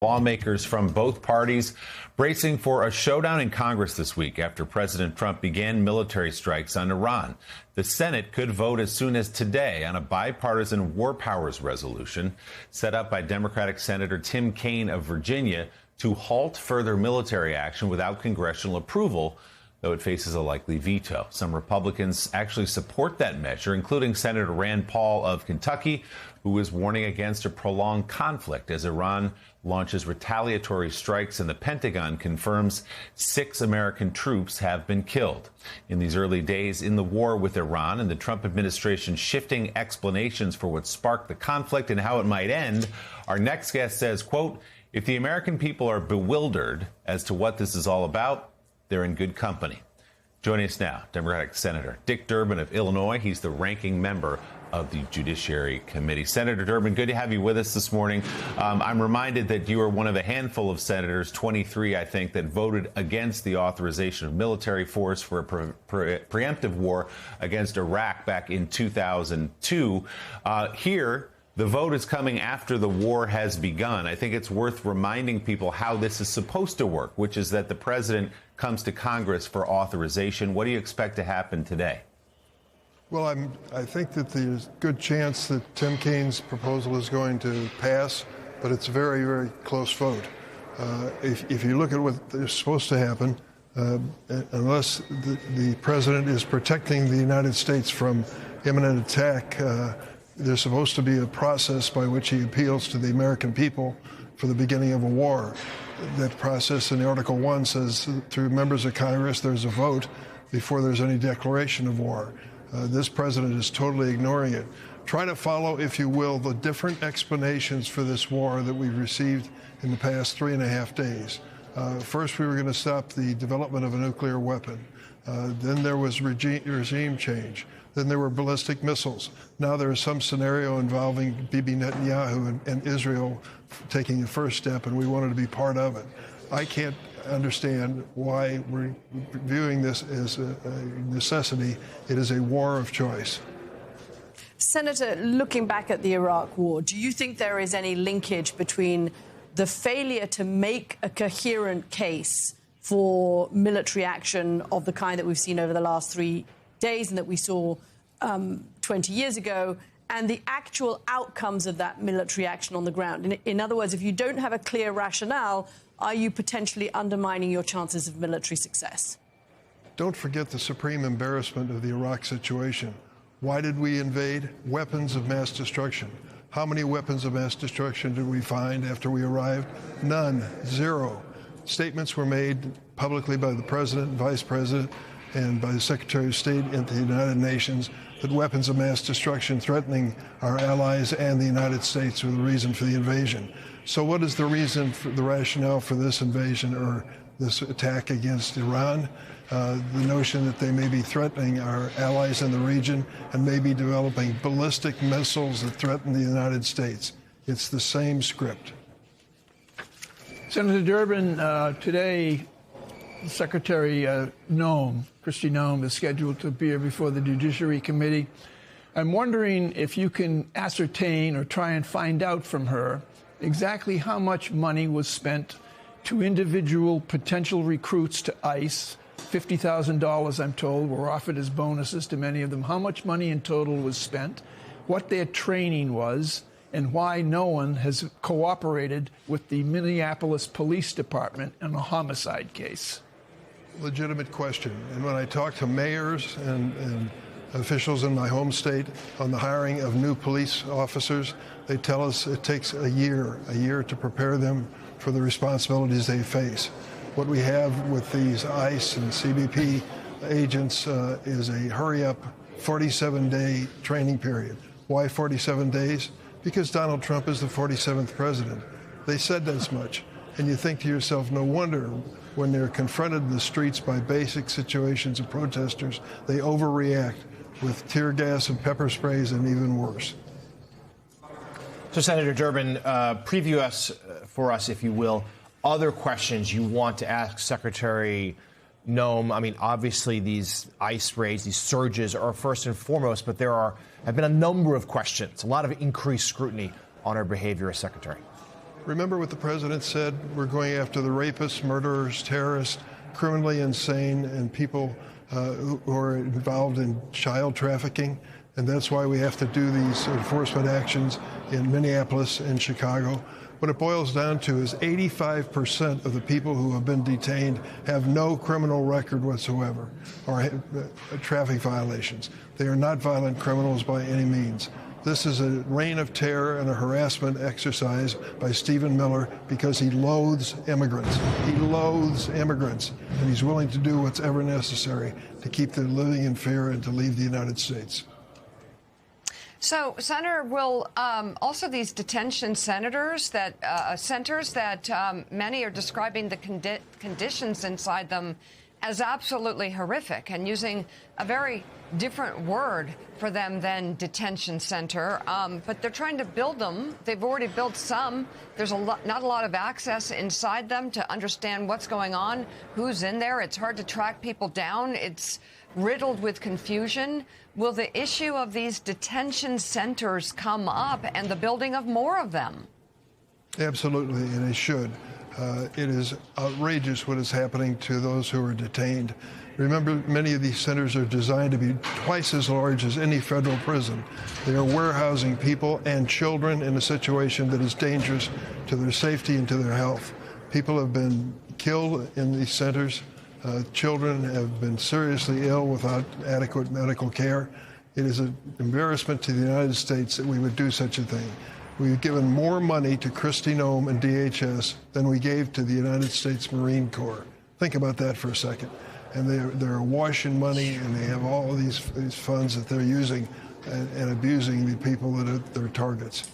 Lawmakers from both parties bracing for a showdown in Congress this week after President Trump began military strikes on Iran. The Senate could vote as soon as today on a bipartisan war powers resolution set up by Democratic Senator Tim Kaine of Virginia to halt further military action without congressional approval, though it faces a likely veto. Some Republicans actually support that measure, including Senator Rand Paul of Kentucky, who is warning against a prolonged conflict as Iran launches retaliatory strikes and the Pentagon confirms 6 American troops have been killed. In these early days in the war with Iran and the Trump administration shifting explanations for what sparked the conflict and how it might end, our next guest says, quote, if the American people are bewildered as to what this is all about, they're in good company. Joining us now, Democratic Senator Dick Durbin of Illinois. He's the ranking member of the Judiciary Committee. Senator Durbin, good to have you with us this morning. I'm reminded that you are one of a handful of senators, 23, I think, that voted against the authorization of military force for a preemptive war against Iraq back in 2002. Here, the vote is coming after the war has begun. I think it's worth reminding people how this is supposed to work, which is that the president comes to Congress for authorization. What do you expect to happen today? Well, I think that there's a good chance that Tim Kaine's proposal is going to pass, but it's a very, very close vote. If you look at what is supposed to happen, unless the president is protecting the United States from imminent attack, there's supposed to be a process by which he appeals to the American people for the beginning of a war. That process in Article 1 says through members of Congress there's a vote before there's any declaration of war. This president is totally ignoring it. Try to follow, if you will, the different explanations for this war that we've received in the past 3.5 days. First, we were going to stop the development of a nuclear weapon. Then there was regime change. Then there were ballistic missiles. Now there is some scenario involving Bibi Netanyahu and Israel taking the first step, and we wanted to be part of it. I can't understand why we're viewing this as a necessity. It is a war of choice. Senator, looking back at the Iraq War, do you think there is any linkage between the failure to make a coherent case for military action of the kind that we've seen over the last 3 days and that we saw 20 years ago, and the actual outcomes of that military action on the ground? In other words, if you don't have a clear rationale, are you potentially undermining your chances of military success? Don't forget the supreme embarrassment of the Iraq situation. Why did we invade? Weapons of mass destruction. How many weapons of mass destruction did we find after we arrived? None. Zero. Statements were made publicly by the president and vice president and by the Secretary of State at the United Nations that weapons of mass destruction threatening our allies and the United States were the reason for the invasion. So what is the reason for the rationale for this invasion or this attack against Iran? The notion that they may be threatening our allies in the region and may be developing ballistic missiles that threaten the United States. It's the same script. Senator Durbin, today, Secretary Kristi Noem, is scheduled to appear before the Judiciary Committee. I'm wondering if you can ascertain or try and find out from her exactly how much money was spent to individual potential recruits to ICE. $50,000, I'm told, were offered as bonuses to many of them. How much money in total was spent, what their training was, and why no one has cooperated with the Minneapolis Police Department in a homicide case. Legitimate question. And when I talk to mayors and officials in my home state on the hiring of new police officers, they tell us it takes a year to prepare them for the responsibilities they face. What we have with these ICE and CBP agents is a hurry-up 47-day training period. Why 47 days? Because Donald Trump is the 47th president. They said as much. And you think to yourself, no wonder when they're confronted in the streets by basic situations of protesters, they overreact with tear gas and pepper sprays and even worse. So, Senator Durbin, preview for us, if you will, other questions you want to ask Secretary Noem. I mean, obviously, these ICE raids, these surges are first and foremost, but there have been a number of questions, a lot of increased scrutiny on her behavior as secretary. Remember what the president said? We're going after the rapists, murderers, terrorists, criminally insane, and people who are involved in child trafficking. And that's why we have to do these enforcement actions in Minneapolis and Chicago. What it boils down to is 85% of the people who have been detained have no criminal record whatsoever or traffic violations. They are not violent criminals by any means. This is a reign of terror and a harassment exercise by Stephen Miller because he loathes immigrants. He loathes immigrants, and he's willing to do whatever necessary to keep them living in fear and to leave the United States. So, Senator, will also these detention centers that many are describing the conditions inside them as absolutely horrific and using a very different word for them than detention center. But they're trying to build them. They've already built some. There's not a lot of access inside them to understand what's going on, who's in there. It's hard to track people down. It's riddled with confusion. Will the issue of these detention centers come up and the building of more of them? Absolutely, and it should. It is outrageous what is happening to those who are detained. Remember, many of these centers are designed to be twice as large as any federal prison. They are warehousing people and children in a situation that is dangerous to their safety and to their health. People have been killed in these centers. Children have been seriously ill without adequate medical care. It is an embarrassment to the United States that we would do such a thing. We've given more money to Kristi Noem and DHS than we gave to the United States Marine Corps. Think about that for a second. And they're washing money, and they have all of these funds that they're using and abusing the people that are their targets.